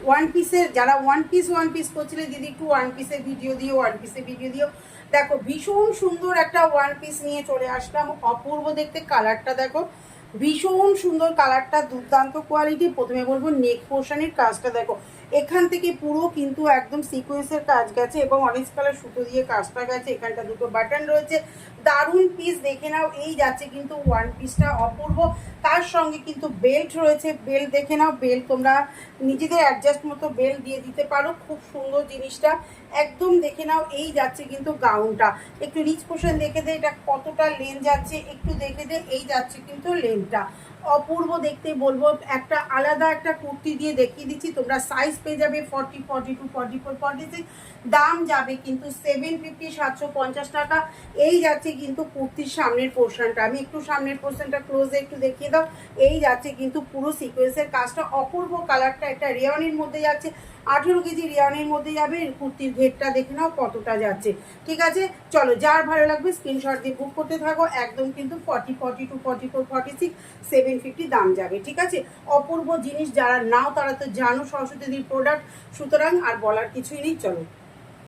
One পিসের যারা one piece করছিলে দিদি একটু ওয়ান পিসের ভিডিও দিও। দেখো ভীষণ সুন্দর একটা ওয়ান পিস নিয়ে চলে আসলাম, অপূর্ব দেখতে, কালারটা দেখো ভীষণ সুন্দর, কালারটা দুর্দান্ত কোয়ালিটি। প্রথমে বলবো নেক পোর্শনের কাজটা দেখো, এখান থেকে পুরো কিন্তু একদম সিকোয়েন্সের কাজ গেছে এবং অরেঞ্জ কালার সুতো দিয়ে কাজটা গেছে। এখানটা দুটো বাটন রয়েছে, দারুণ পিস, দেখে নাও। এই যাচ্ছে কিন্তু ওয়ান পিসটা অপূর্ব, তার সঙ্গে কিন্তু বেল্ট রয়েছে, বেল্ট দেখে নাও, বেল্ট তোমরা নিজেদের অ্যাডজাস্ট মতো বেল্ট দিয়ে দিতে পারো, খুব সুন্দর জিনিসটা একদম। দেখে নাও এই যাচ্ছে কিন্তু গাউনটা, একটু রিচ পোর্শন দেখে দে, এটা কতটা লেন যাচ্ছে একটু দেখে দে, এই যাচ্ছে কিন্তু লেনটা অপূর্ব দেখতে। বলবো একটা আলাদা একটা কুর্তি দিয়ে দেখিয়ে দিচ্ছি, তোমরা সাইজ পেয়ে যাবে 40, 42, 44, 46, দাম যাবে কিন্তু 750, 750 টাকা। এই যাচ্ছে কিন্তু কুর্তির সামনের পোর্শনটা, আমি একটু সামনের পোর্শনটা ক্লোজে একটু দেখিয়ে দাও। এই যাচ্ছে কিন্তু পুরো সিকোয়েন্সের কাজটা, অপূর্ব কালারটা, এটা রেয়নের মধ্যে যাচ্ছে, 18 কেজি রেয়নের মধ্যে যাবে। কুর্তির ঘেরটা দেখে নাও কতটা যাচ্ছে। ঠিক আছে, চলো যার ভালো লাগবে স্ক্রিনশট দিয়ে বুক করতে থাকো। একদম কিন্তু 40, 42, 44, 46, 750 দাম যাবে। ঠিক আছে, অপূর্ব জিনিস, যারা নাও তারা তো জানো সরস্বতীদের প্রোডাক্ট, সুতরাং আর বলার কিছুই নেই। চলো।